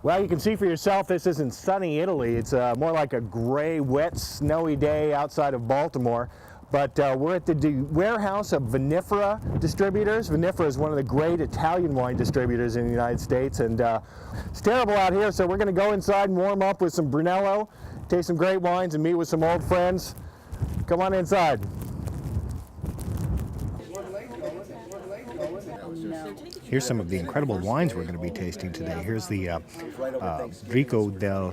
Well, you can see for yourself this isn't sunny Italy. It's more like a gray, wet, snowy day outside of Baltimore. But we're at the warehouse of Vinifera distributors. Vinifera is one of the great Italian wine distributors in the United States, and it's terrible out here, so we're going to go inside and warm up with some Brunello, taste some great wines, and meet with some old friends. Come on inside. Here's some of the incredible wines we're going to be tasting today. Here's the Rico del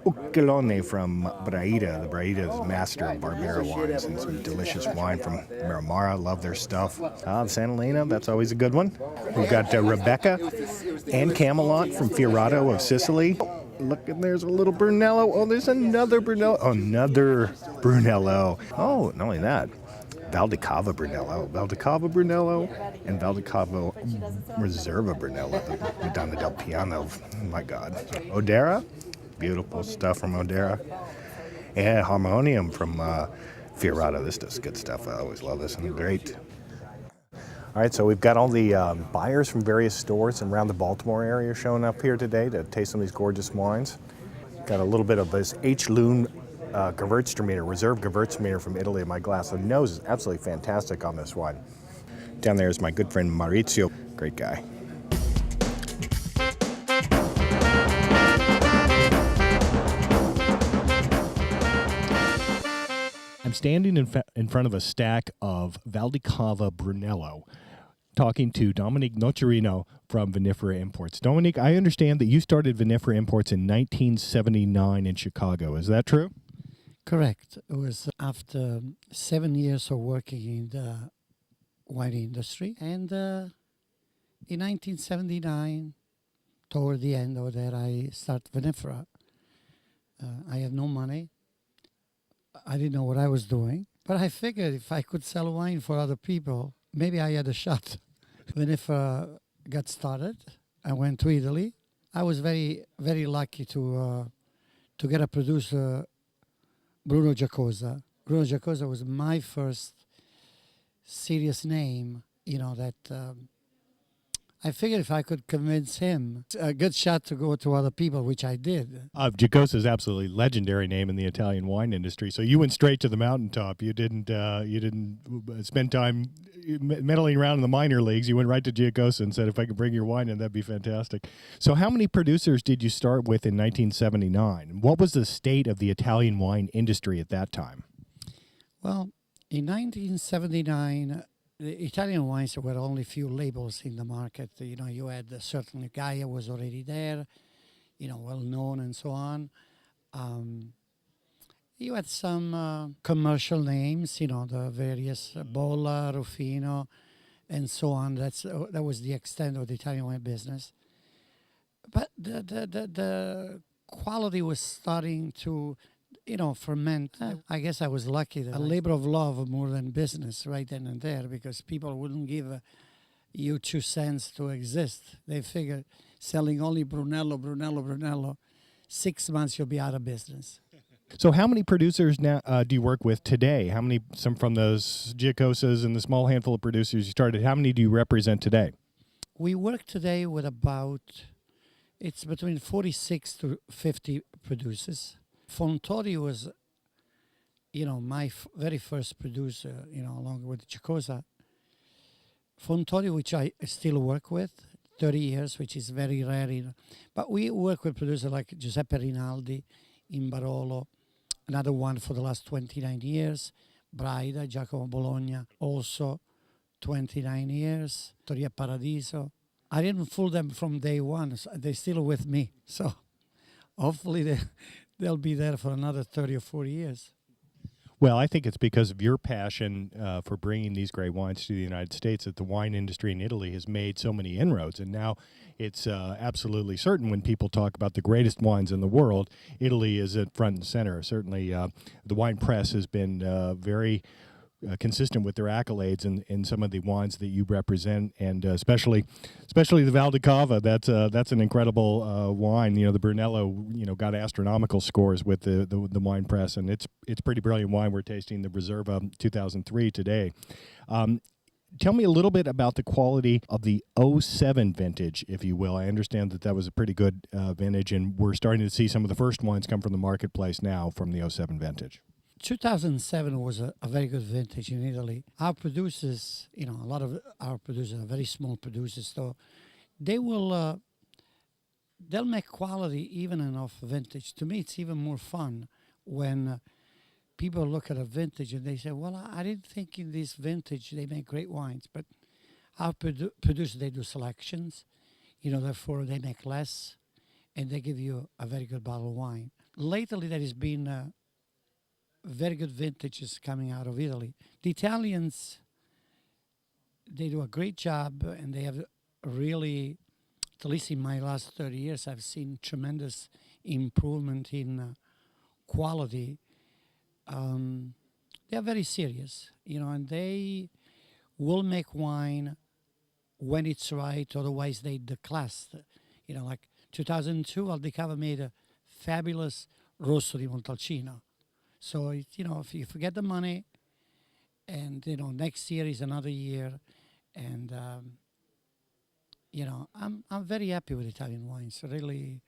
Uccelone from Braida. The Braida is master of Barbera wines, and some delicious wine from Miramara. Love their stuff. Santa Elena, that's always a good one. We've got Rebecca and Camelot from Fierato of Sicily. Look, and there's a little Brunello. Oh, there's another Brunello. Another Brunello. Oh, not only that, Valdicava Brunello, and Valdicava Reserva Brunello, Madonna del Piano. Oh my God. Odera, beautiful stuff from Odera, and Harmonium from Fierato. This does good stuff. I always love this, and great. All right, so we've got all the buyers from various stores around the Baltimore area showing up here today to taste some of these gorgeous wines. Got a little bit of this H. Loon Gewürztraminer, Reserve Gewürztraminer from Italy in my glass. The nose is absolutely fantastic on this wine. Down there is my good friend Maurizio, great guy. I'm standing in front of a stack of Valdicava Brunello, talking to Dominic Nocerino from Vinifera Imports. Dominic, I understand that you started Vinifera Imports in 1979 in Chicago. Is that true? Correct. It was after 7 years of working in the wine industry. And in 1979, toward the end of that, I started Vinifera. I had no money. I didn't know what I was doing. But I figured if I could sell wine for other people, maybe I had a shot. Vinifera got started. I went to Italy. I was very, very lucky to get a producer, Bruno Giacosa. Bruno Giacosa was my first serious name, that I figured if I could convince him, a good shot to go to other people, which I did. Giacosa is absolutely legendary name in the Italian wine industry. So you went straight to the mountaintop. You didn't spend time meddling around in the minor leagues. You went right to Giacosa and said, if I could bring your wine in, that'd be fantastic. So how many producers did you start with in 1979? What was the state of the Italian wine industry at that time? Well, in 1979, the Italian wines were only few labels in the market. You had certainly Gaia was already there, well known and so on. You had some commercial names, the various Bolla, Rufino, and so on. That was the extent of the Italian wine business. But the quality was starting to ferment. I guess I was lucky that a labor of love more than business right then and there, because people wouldn't give you 2 cents to exist. They figured selling only Brunello, 6 months you'll be out of business. So how many producers now do you work with today? How many, some from those Giacosas and the small handful of producers you started, how many do you represent today? We work today with it's between 46 to 50 producers. Fontori was, my very first producer, along with Giacosa. Fontori, which I still work with, 30 years, which is very rare. But we work with producers like Giuseppe Rinaldi in Barolo, another one for the last 29 years. Braida, Giacomo Bologna, also 29 years. Toria Paradiso. I didn't fool them from day one. So they're still with me. So hopefully they'll be there for another 30 or 40 years. Well, I think it's because of your passion for bringing these great wines to the United States that the wine industry in Italy has made so many inroads. And now it's absolutely certain when people talk about the greatest wines in the world, Italy is at front and center. Certainly the wine press has been very consistent with their accolades in some of the wines that you represent, and especially the Valdicava. That's an incredible wine. The Brunello, got astronomical scores with the wine press, and it's pretty brilliant wine. We're tasting the Reserva 2003 today. Tell me a little bit about the quality of the '07 vintage, if you will. I understand that that was a pretty good vintage, and we're starting to see some of the first wines come from the marketplace now from the '07 vintage. 2007 was a very good vintage in Italy. Our producers, a lot of our producers are very small producers, so they will they'll make quality even enough vintage. To me, it's even more fun when people look at a vintage and they say, "Well, I didn't think in this vintage they make great wines," but our producers they do selections, therefore they make less, and they give you a very good bottle of wine. Lately, there has been very good vintages coming out of Italy. The Italians, they do a great job, and they have really, at least in my last 30 years, I've seen tremendous improvement in quality. They are very serious, and they will make wine when it's right, otherwise they declass. Like 2002, Aldicava made a fabulous Rosso di Montalcino. So, if you forget the money, and, next year is another year, and, I'm very happy with Italian wines. Really,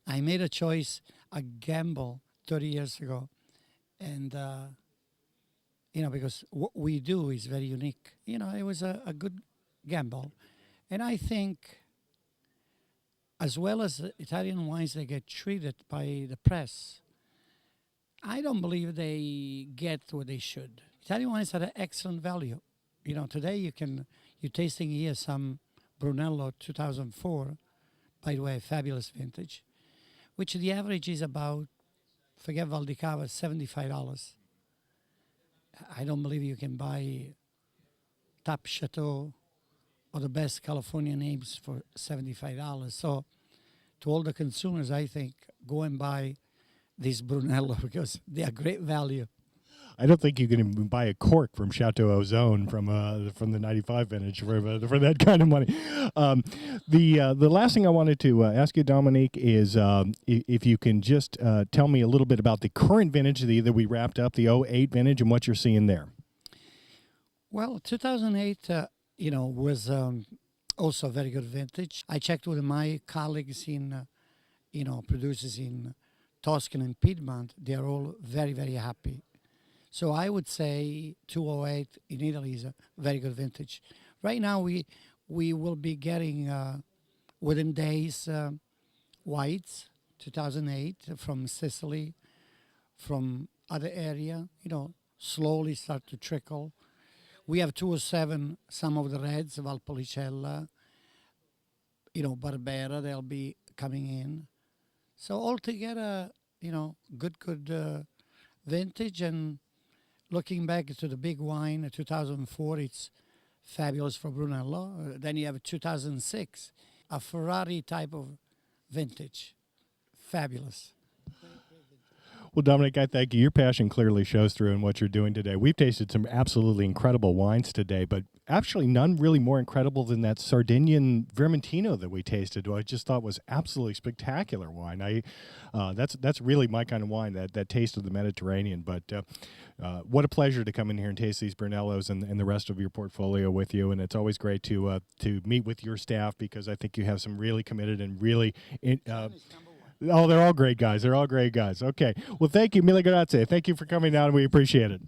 I made a choice, a gamble 30 years ago, and, because what we do is very unique. It was a good gamble. And I think, as well as Italian wines, they get treated by the press. I don't believe they get what they should. Italian wines are an excellent value. Today you're tasting here some Brunello 2004, by the way, a fabulous vintage, which the average is about, forget Valdicava, $75. I don't believe you can buy top Chateau or the best California names for $75. So to all the consumers, I think, go and buy this Brunello because they are great value. I don't think you can even buy a cork from Chateau Ozone from the '95 vintage for that kind of money. The last thing I wanted to ask you, Dominic, is if you can just tell me a little bit about the current vintage that we wrapped up, the '08 vintage, and what you're seeing there. Well, 2008, was also a very good vintage. I checked with my colleagues in, producers in Tuscany and Piedmont. They are all very, very happy. So I would say 208 in Italy is a very good vintage. Right now we will be getting within days whites 2008 from Sicily, from other area. Slowly start to trickle. We have 207 some of the reds, Valpolicella, Barbera. They'll be coming in. So altogether, good vintage. And looking back to the big wine, 2004, it's fabulous for Brunello. Then you have 2006, a Ferrari type of vintage. Fabulous. Well, Dominic, I thank you. Your passion clearly shows through in what you're doing today. We've tasted some absolutely incredible wines today, but actually none really more incredible than that Sardinian Vermentino that we tasted. I just thought was absolutely spectacular wine. That's really my kind of wine, that taste of the Mediterranean. But what a pleasure to come in here and taste these Brunellos and the rest of your portfolio with you. And it's always great to meet with your staff because I think you have some really committed and really oh, they're all great guys. They're all great guys. Okay. Well, thank you. Mille grazie. Thank you for coming down, and we appreciate it.